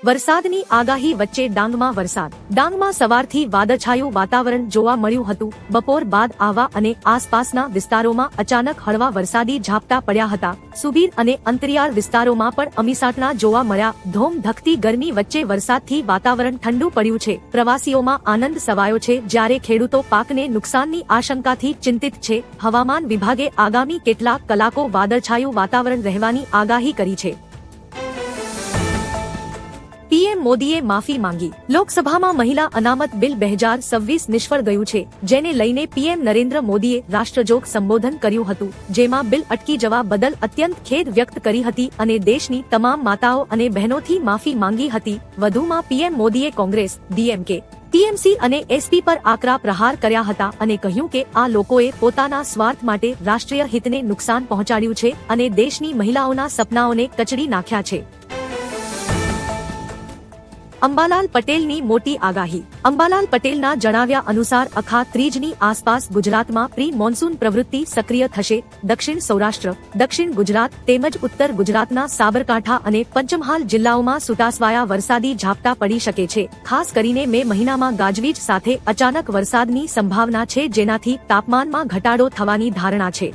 વરસાદની આગાહી વચ્ચે ડાંગમાં વરસાદ. ડાંગમાં સવારથી વાદળછાયું વાતાવરણ જોવા મળ્યું હતું. બપોર બાદ આવા અને આસપાસના વિસ્તારોમાં અચાનક હળવા વરસાદી ઝાપટા પડ્યા હતા. સુબીર અને અંતરિયાળ વિસ્તારોમાં પણ અમીસાટના જોવા મળ્યા. ધોમ ધખતી ગરમી વચ્ચે વરસાદથી વાતાવરણ ઠંડુ પડ્યું છે. પ્રવાસીઓમાં આનંદ સવાયો છે, જ્યારે ખેડૂતો પાકને નુકસાનની આશંકાથી ચિંતિત છે. હવામાન વિભાગે આગામી કેટલાક કલાકો વાદળછાયું વાતાવરણ રહેવાની આગાહી કરી છે. પીએમ મોદીએ માફી માંગી. લોકસભામાં મહિલા અનામત બિલ 2026 નિષ્ફળ ગયું છે, જેને લઈને પીએમ નરેન્દ્ર મોદીએ રાષ્ટ્રજોગ સંબોધન કર્યું હતું, જેમાં બિલ અટકી જવા બદલ અત્યંત ખેદ વ્યક્ત કરી હતી અને દેશની તમામ માતાઓ અને બહેનોથી માફી માંગી હતી. વધુમાં પીએમ મોદીએ કોંગ્રેસ, ડીએમકે, ટીએમસી અને એસપી પર આકરા પ્રહાર કર્યા હતા અને કહ્યું કે આ લોકોએ પોતાના સ્વાર્થ માટે રાષ્ટ્રીય હિતને નુકસાન પહોંચાડ્યું છે અને દેશની મહિલાઓના સપનાઓને કચડી નાખ્યા છે. અંબાલાલ પટેલની મોટી આગાહી. અંબાલાલ પટેલના જણાવ્યા અનુસાર અખા ત્રીજની આસપાસ ગુજરાતમાં પ્રી મોન્સૂન પ્રવૃત્તિ સક્રિય થશે. દક્ષિણ સૌરાષ્ટ્ર, દક્ષિણ ગુજરાત તેમજ ઉત્તર ગુજરાતના સાબરકાંઠા અને પંચમહાલ જિલ્લાઓમાં છૂટાછવાયા વરસાદી ઝાપટા પડી શકે છે. ખાસ કરીને મે મહિનામાં ગાજવીજ સાથે અચાનક વરસાદની સંભાવના છે, જેનાથી તાપમાનમાં ઘટાડો થવાની ધારણા છે.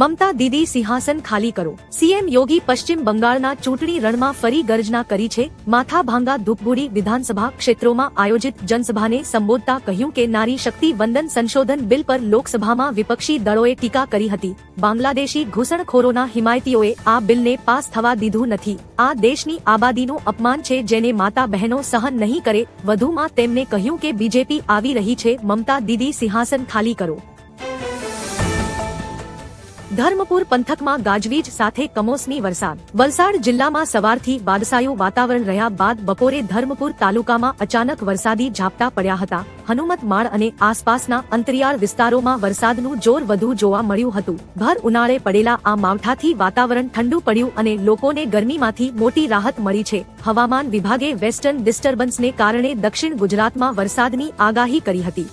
મમતા દીદી સિંહાસન ખાલી કરો. સીએમ યોગી પશ્ચિમ બંગાળના ચૂંટણી રણમાં ફરી ગર્જના કરી છે. માથાભાંગા ધૂપગુડી વિધાનસભા ક્ષેત્રોમાં આયોજિત જનસભાને સંબોધતા કહ્યું કે નારી શક્તિ વંદન સંશોધન બિલ પર લોકસભામાં વિપક્ષી દળોએ ટીકા કરી હતી. બાંગ્લાદેશી ઘૂસણખોરોના હિમાયતીઓએ આ બિલને પાસ થવા દીધું નથી. આ દેશની આબાદીનું અપમાન છે, જેને માતા બહેનો સહન નહીં કરે. વધુમાં તેમણે કહ્યું કે બીજેપી આવી રહી છે. મમતા દીદી સિંહાસન ખાલી કરો. ધર્મપુર પંથકમાં ગાજવીજ સાથે કમોસમી વરસાદ. વલસાડ જિલ્લામાં સવારથી વાદળછાયું વાતાવરણ રહ્યા બાદ બપોરે ધર્મપુર તાલુકામાં અચાનક વરસાદી ઝાપટા પડ્યા હતા. હનુમત માળ અને આસપાસના અંતરિયાળ વિસ્તારોમાં વરસાદનું જોર વધુ જોવા મળ્યું હતું. ભર ઉનાળે પડેલા આ માવઠાથી વાતાવરણ ઠંડુ પડ્યું અને લોકોને ગરમીમાંથી મોટી રાહત મળી છે. હવામાન વિભાગે વેસ્ટર્ન ડિસ્ટર્બન્સને કારણે દક્ષિણ ગુજરાતમાં વરસાદની આગાહી કરી હતી.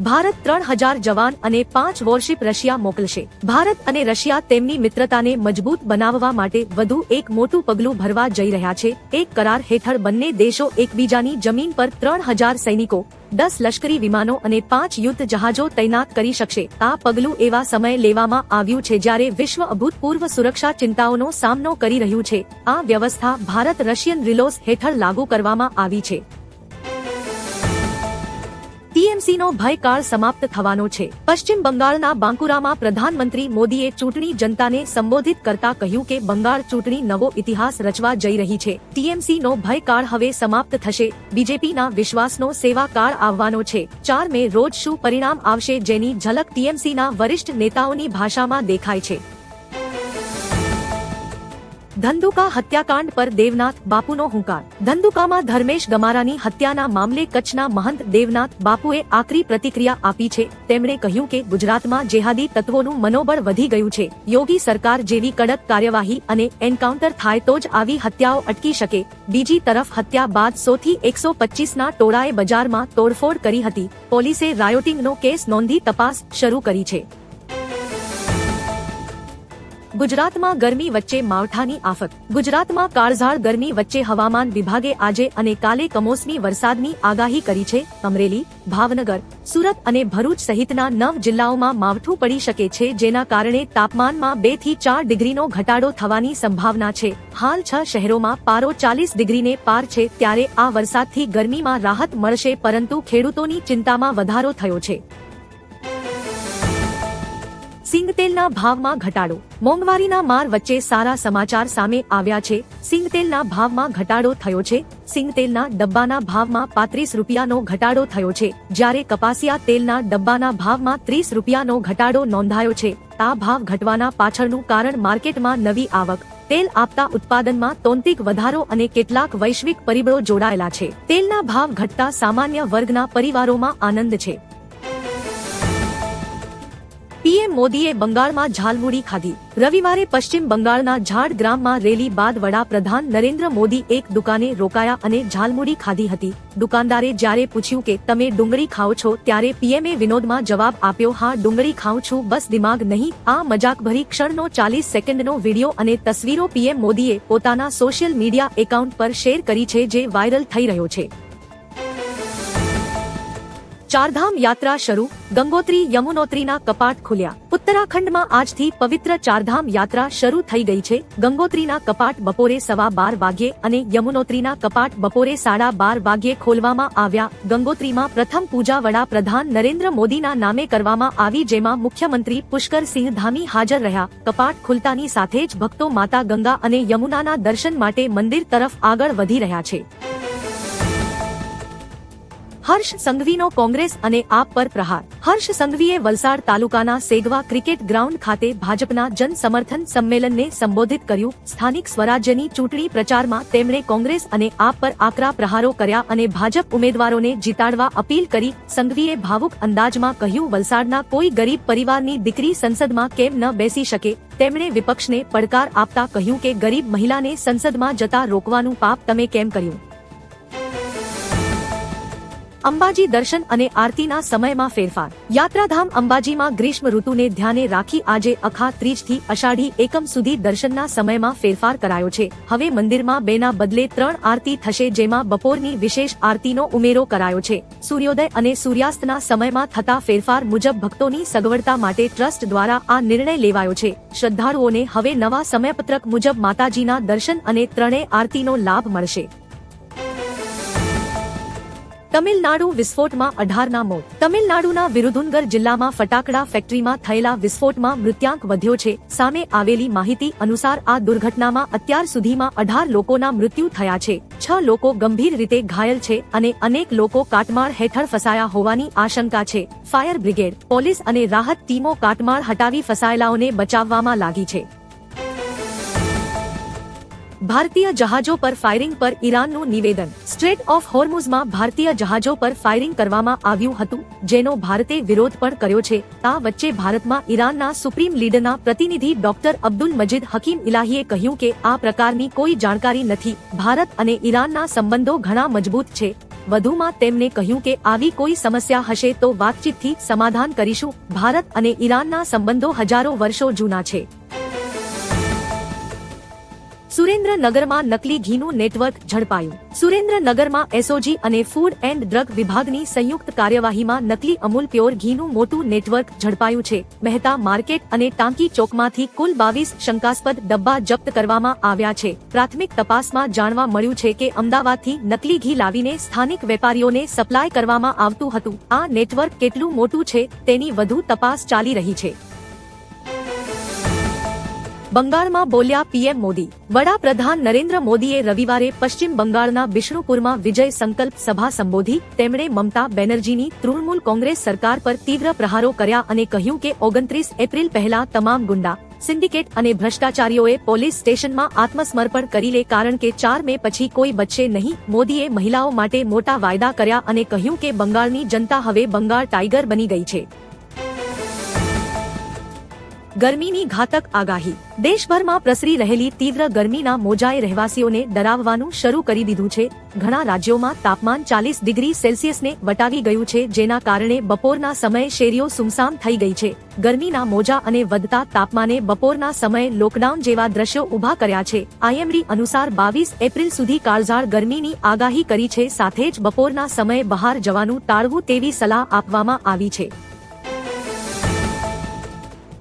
ભારત 3000 જવાન અને 5 વોરશિપ રશિયા મોકલશે. ભારત અને રશિયા તેમની મિત્રતાને મજબૂત બનાવવા માટે વધુ એક મોટું પગલું ભરવા જઈ રહ્યા છે. એક કરાર હેઠળ બંને દેશો એકબીજાની જમીન પર 3000 સૈનિકો, 10 લશ્કરી વિમાનો અને 5 યુદ્ધ જહાજો તૈનાત કરી શકશે. આ પગલું એવા સમયે લેવામાં આવ્યું છે જ્યારે વિશ્વ અભૂતપૂર્વ સુરક્ષા ચિંતાઓનો સામનો કરી રહ્યું છે. આ વ્યવસ્થા ભારત રશિયન રિલોસ હેઠળ લાગુ કરવામાં આવી છે. ટીએમસીનો ભયકાળ સમાપ્ત થવાનો છે. પશ્ચિમ બંગાળના બાંકુરામાં પ્રધાનમંત્રી મોદીએ ચૂંટણી જનતાને સંબોધિત કરતા કહ્યું કે બંગાળ ચૂંટણી નવો ઇતિહાસ રચવા જઈ રહી છે. ટીએમસીનો ભયકાળ હવે સમાપ્ત થશે. બીજેપીના વિશ્વાસનો સેવાકાળ આવવાનો છે. 4 મે રોજ શું પરિણામ આવશે, જેની ઝલક ટીએમસીના વરિષ્ઠ નેતાઓની ભાષામાં દેખાય છે. ધંધુકા હત્યાકાંડ પર દેવનાથ બાપુનો હુંકાર. ધંધુકામાં ધર્મેશ ગમારાની હત્યાના મામલે કચ્છના મહંત દેવનાથ બાપુએ આકરી પ્રતિક્રિયા આપી છે. તેમણે કહ્યું કે ગુજરાતમાં જેહાદી તત્વોનું મનોબળ વધી ગયું છે. યોગી સરકાર જેવી કડક કાર્યવાહી અને એન્કાઉન્ટર થાય તો જ આવી હત્યાઓ અટકી શકે. બીજી તરફ હત્યા બાદ 100 થી 125ના ટોળાએ બજારમાં તોડફોડ કરી હતી. પોલીસે રાયોટિંગનો કેસ નોંધી તપાસ શરૂ કરી છે. ગુજરાતમાં ગરમી વચ્ચે માવઠાની આફત. ગુજરાતમાં કાળઝાળ ગરમી વચ્ચે હવામાન વિભાગે આજે અને કાલે કમોસમી વરસાદની આગાહી કરી છે. અમરેલી, ભાવનગર, સુરત અને ભરૂચ સહિતના 9 જિલ્લાઓમાં માવઠું પડી શકે છે, જેના કારણે તાપમાનમાં 2 થી 4 ડિગ્રીનો ઘટાડો થવાની સંભાવના છે. હાલ 6 શહેરોમાં પારો 40 ડિગ્રીને પાર છે. ત્યારે આ વરસાદથી ગરમીમાં રાહત મળશે, પરંતુ ખેડૂતોની ચિંતામાં વધારો થયો છે. સિંગતેલના ભાવમાં ઘટાડો. મોંઘવારીના માર વચ્ચે સારા સમાચાર સામે આવ્યા છે. સિંગતેલના ભાવમાં ઘટાડો થયો છે. સિંગતેલના ડબ્બાના ભાવમાં 35 રૂપિયાનો ઘટાડો થયો છે, જ્યારે કપાસિયા તેલના ડબ્બાના ભાવમાં 30 રૂપિયાનો ઘટાડો નોંધાયો છે. આ ભાવ ઘટવાના પાછળનું કારણ માર્કેટમાં નવી આવક, તેલ આપતા ઉત્પાદનમાં તોંતિક વધારો અને કેટલાક વૈશ્વિક પરિબળો જોડાયેલા છે. તેલના ભાવ ઘટતા સામાન્ય વર્ગના પરિવારોમાં આનંદ છે. પીએમ મોદીએ બંગાળમાં ઝાલમુડી ખાધી. રવિવારે પશ્ચિમ બંગાળના ઝાડગ્રામમાં રેલી બાદ વડાપ્રધાન નરેન્દ્ર મોદી એક દુકાને રોકાયા અને ઝાલમુડી ખાધી હતી. દુકાનદારે જ્યારે પૂછ્યું કે તમે ડુંગળી ખાઓ છો ત્યારે પીએમએ વિનોદમાં જવાબ આપ્યો, હા ડુંગળી ખાઉં છું, બસ દિમાગ નહીં. આ મજાકભરી ક્ષણનો 40 સેકન્ડનો વિડીયો અને તસવીરો પીએમ મોદીએ પોતાના સોશિયલ મીડિયા એકાઉન્ટ પર શેર કરી છે, જે વાયરલ થઈ રહ્યો છે. ચારધામ યાત્રા શરૂ, ગંગોત્રી યમુનોત્રીના કપાટ ખુલ્યા. ઉત્તરાખંડમાં આજથી પવિત્ર ચારધામ યાત્રા શરૂ થઈ ગઈ છે. ગંગોત્રીના કપાટ બપોરે 12:15 વાગ્યે અને યમુનોત્રીના કપાટ બપોરે 12:30 વાગ્યે ખોલવામાં આવ્યા. ગંગોત્રીમાં પ્રથમ પૂજા વડાપ્રધાન નરેન્દ્ર મોદીના નામે કરવામાં આવી, જેમાં મુખ્યમંત્રી પુષ્કરસિંહ ધામી હાજર રહ્યા. કપાટ ખુલતાની સાથે જ ભક્તો માતા ગંગા અને યમુનાના દર્શન માટે મંદિર તરફ આગળ વધી રહ્યા છે. હર્ષ સંઘવીનો કોંગ્રેસ અને આપ પર પ્રહાર. હર્ષ સંઘવીએ વલસાડ તાલુકાના સેગવા ક્રિકેટ ગ્રાઉન્ડ ખાતે ભાજપના જન સમર્થન સંમેલનને સંબોધિત કર્યું. સ્થાનિક સ્વરાજ્યની ચૂંટણી પ્રચારમાં તેમણે કોંગ્રેસ અને આપ પર આકરા પ્રહારો કર્યા અને ભાજપ ઉમેદવારોને જીતાડવા અપીલ કરી. સંઘવીએ ભાવુક અંદાજમાં કહ્યું, વલસાડના કોઈ ગરીબ પરિવારની દીકરી સંસદમાં કેમ ન બેસી શકે. તેમણે વિપક્ષને પડકાર આપતા કહ્યું કે ગરીબ મહિલાને સંસદમાં જતા રોકવાનું પાપ તમે કેમ કર્યું. અંબાજી દર્શન અને આરતીના સમયમાં ફેરફાર. યાત્રાધામ અંબાજીમાં ગ્રીષ્મ ઋતુને ધ્યાને રાખી આજે અખા ત્રીજથી અષાઢી એકમ સુધી દર્શનના સમયમાં ફેરફાર કરાયો છે. હવે મંદિરમાં 2 ના બદલે 3 આરતી થશે, જેમાં બપોરની વિશેષ આરતીનો ઉમેરો કરાયો છે. સૂર્યોદય અને સૂર્યાસ્તના સમયમાં થતા ફેરફાર મુજબ ભક્તોની સગવડતા માટે ટ્રસ્ટ દ્વારા આ નિર્ણય લેવાયો છે. શ્રદ્ધાળુઓને હવે નવા સમયપત્રક મુજબ માતાજીના દર્શન અને 3 આરતીનો લાભ મળશે. તમિલનાડુ વિસ્ફોટમાં 18ના મોત. તમિલનાડુના વિરુધુનગર જિલ્લામાં ફટાકડા ફેક્ટરીમાં થયેલા વિસ્ફોટમાં મૃત્યાંક વધ્યો છે. સામે આવેલી માહિતી અનુસાર આ દુર્ઘટનામાં અત્યાર સુધીમાં 18 લોકોના મૃત્યુ થયા છે. 6 લોકો ગંભીર રીતે ઘાયલ છે અને અનેક લોકો કાટમાળ હેઠળ ફસાયા હોવાની આશંકા છે. ફાયર બ્રિગેડ, પોલીસ અને રાહત ટીમો કાટમાળ હટાવી ફસાયેલાઓને બચાવવામાં લાગી છે. ભારતીય જહાજો પર ફાયરિંગ પર ઈરાનનું નિવેદન. સ્ટ્રેટ ઓફ હોર્મુઝમાં ભારતીય જહાજો પર ફાયરિંગ કરવામાં આવ્યું હતું, જેનો ભારતે વિરોધ પણ કર્યો છે. આ વચ્ચે ભારતમાં ઈરાનના સુપ્રીમ લીડરના પ્રતિનિધિ ડોક્ટર અબ્દુલ મજીદ હકીમ ઇલાહીએ કહ્યું કે આ પ્રકારની કોઈ જાણકારી નથી. ભારત અને ઈરાનના સંબંધો ઘણા મજબૂત છે. વધુમાં તેમણે કહ્યું કે આવી કોઈ સમસ્યા હશે તો વાતચીતથી સમાધાન કરીશું. ભારત અને ઈરાનના સંબંધો હજારો વર્ષો જૂના છે. સુરેન્દ્રનગરમાં નકલી ઘીનું નેટવર્ક ઝડપાયું. સુરેન્દ્રનગરમાં એસઓજી અને ફૂડ એન્ડ ડ્રગ વિભાગની સંયુક્ત કાર્યવાહીમાં નકલી અમૂલ પ્યોર ઘીનું મોટું નેટવર્ક ઝડપાયું છે. મહેતા માર્કેટ અને ટાંકી ચોકમાંથી કુલ 22 શંકાસ્પદ ડબ્બા જપ્ત કરવામાં આવ્યા છે. પ્રાથમિક તપાસમાં જાણવા મળ્યું છે કે અમદાવાદથી નકલી ઘી લાવીને સ્થાનિક વેપારીઓને સપ્લાય કરવામાં આવતું હતું. આ નેટવર્ક કેટલું મોટું છે તેની વધુ તપાસ ચાલી રહી છે. બંગાળમાં બોલ્યા પીએમ મોદી. વડાપ્રધાન નરેન્દ્ર મોદીએ રવિવારે પશ્ચિમ બંગાળના બિષ્ણુપુરમાં વિજય સંકલ્પ સભા સંબોધી. તેમણે મમતા બેનર્જીની તૃણમૂલ કોંગ્રેસ સરકાર પર તીવ્ર પ્રહારો કર્યા અને કહ્યું કે 29 એપ્રિલ પહેલા તમામ ગુંડા, સિન્ડિકેટ અને ભ્રષ્ટાચારીઓએ પોલીસ સ્ટેશનમાં આત્મસમર્પણ કરી લે, કારણ કે 4 મે પછી કોઈ બચશે નહીં. મોદીએ મહિલાઓ માટે મોટા વાયદા કર્યા અને કહ્યું કે બંગાળની જનતા હવે બંગાળ ટાઈગર બની ગઈ છે. ગરમીની ઘાતક આગાહી. દેશભરમાં પ્રસરી રહેલી તીવ્ર ગરમીના મોજાએ રહેવાસીઓને ડરાવવાનું શરૂ કરી દીધું છે. ઘણા રાજ્યોમાં તાપમાન 40 ડિગ્રી સેલ્સિયસને વટાવી ગયું છે, જેના કારણે બપોરના સમયે શેરીઓ સુમસામ થઈ ગઈ છે. ગરમીના મોજા અને વધતા તાપમાને બપોરના સમયે લોકડાઉન જેવા દ્રશ્યો ઊભા કર્યા છે. આઈએમડી અનુસાર 22 એપ્રિલ સુધી કાળઝાળ ગરમીની આગાહી કરી છે. સાથે જ બપોરના સમયે બહાર જવાનું ટાળવું તેવી સલાહ આપવામાં આવી છે.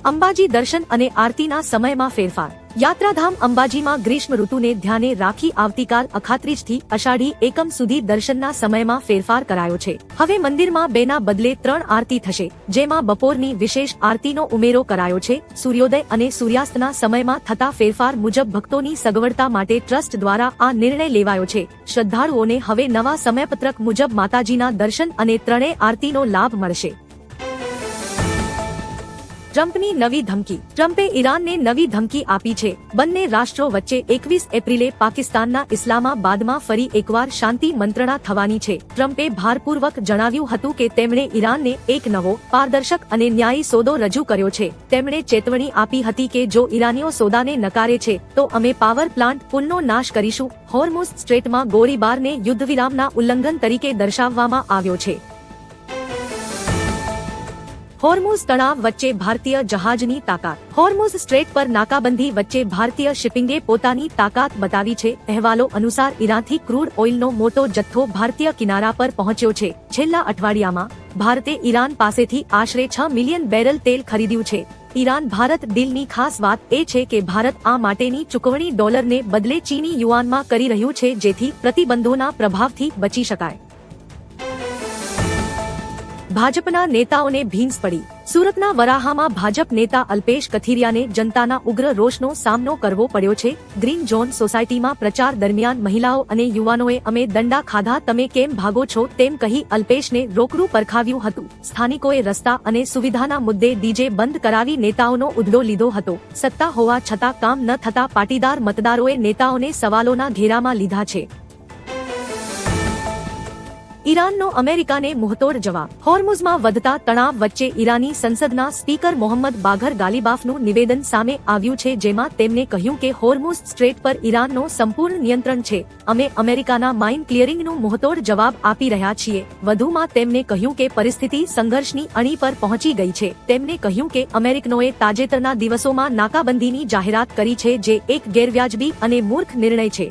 અંબાજી દર્શન અને આરતીના સમયમાં ફેરફાર. યાત્રાધામ અંબાજીમાં ગ્રીષ્મ ઋતુને ધ્યાને રાખી આવતીકાલ અખાત્રીજથી અષાઢી એકમ સુધી દર્શનના સમયમાં ફેરફાર કરાયો છે. હવે મંદિરમાં 2 ના બદલે 3 આરતી થશે, જેમાં બપોરની વિશેષ આરતીનો ઉમેરો કરાયો છે. સૂર્યોદય અને સૂર્યાસ્તના સમયમાં થતા ફેરફાર મુજબ ભક્તોની સગવડતા માટે ટ્રસ્ટ દ્વારા આ નિર્ણય લેવાયો છે. શ્રદ્ધાળુઓને હવે નવા સમયપત્રક મુજબ માતાજીના દર્શન અને 3 આરતીનો લાભ મળશે. ટ્રમ્પની નવી ધમકી. ટ્રમ્પે ઈરાનને નવી ધમકી આપી છે. બંને રાષ્ટ્રો વચ્ચે 21 એપ્રિલે પાકિસ્તાનના ઇસ્લામાબાદમાં ફરી એકવાર શાંતિ મંત્રણા થવાની છે. ટ્રમ્પે ભારપૂર્વક જણાવ્યું હતું કે તેમણે ઈરાનને એક નવો, પારદર્શક અને ન્યાયી સોદો રજૂ કર્યો છે. તેમણે ચેતવણી આપી હતી કે જો ઈરાનીઓ સોદાને નકારે છે તો અમે પાવર પ્લાન્ટ પુલનો નાશ કરીશું. હોર્મુઝ સ્ટ્રેટમાં ગોળીબારને યુદ્ધવિરામના ઉલ્લંઘન તરીકે દર્શાવવામાં આવ્યો છે. હોર્મુઝ તણાવ વચ્ચે ભારતીય જહાજની તાકાત. હોર્મુઝ સ્ટ્રેટ પર નાકાબંધી વચ્ચે ભારતીય શિપિંગે પોતાની તાકાત બતાવી છે. અહેવાલો અનુસાર ઈરાનથી ક્રૂડ ઓઇલનો મોટો જથ્થો ભારતીય કિનારા પર પહોંચ્યો છે. છેલ્લા અઠવાડિયામાં ભારતે ઈરાન પાસેથી આશરે 6 મિલિયન બેરલ તેલ ખરીદ્યું છે. ઈરાન ભારત ડીલની ખાસ વાત એ છે કે ભારત આ માટેની ચૂકવણી ડોલરને બદલે ચીની યુઆનમાં કરી રહ્યું છે, જેથી પ્રતિબંધોના પ્રભાવથી બચી શકાય. ભાજપના નેતાઓને ભીંસ પડી. સુરતના વરાહામાં ભાજપ નેતા અલ્પેશ કથિરિયાને જનતાના ઉગ્ર રોષનો સામનો કરવો પડ્યો છે. ગ્રીન ઝોન સોસાયટીમાં પ્રચાર દરમિયાન મહિલાઓ અને યુવાનોએ અમે દંડા ખાધા, તમે કેમ ભાગો છો તેમ કહી અલ્પેશને રોકડું પરખાવ્યું હતું. સ્થાનિકોએ રસ્તા અને સુવિધાના મુદ્દે ડીજે બંધ કરાવી નેતાઓનો ઉધડો લીધો હતો. સત્તા હોવા છતાં કામ ન થતા પાટીદાર મતદારોએ નેતાઓને સવાલોના ઘેરામાં લીધા છે. ઈરાનનો અમેરિકાને મુંહતોડ જવાબ. હોર્મુઝમાં વધતા તણાવ વચ્ચે ઈરાની સંસદના સ્પીકર મોહમ્મદ બાઘર ગાલિબાફનું નિવેદન સામે આવ્યું છે, જેમાં તેમણે કહ્યું કે હોર્મુઝ સ્ટ્રેટ પર ઈરાનનો સંપૂર્ણ નિયંત્રણ છે. અમે અમેરિકાના માઇન ક્લિયરિંગનું મુંહતોડ જવાબ આપી રહ્યા છીએ. વધુમાં તેમણે કહ્યું કે પરિસ્થિતિ સંઘર્ષની અણી પર પહોંચી ગઈ છે. તેમણે કહ્યું કે અમેરિકનોએ તાજેતરના દિવસોમાં નાકાબંધીની જાહેરાત કરી છે, જે એક ગેરવ્યાજબી અને મૂર્ખ નિર્ણય છે.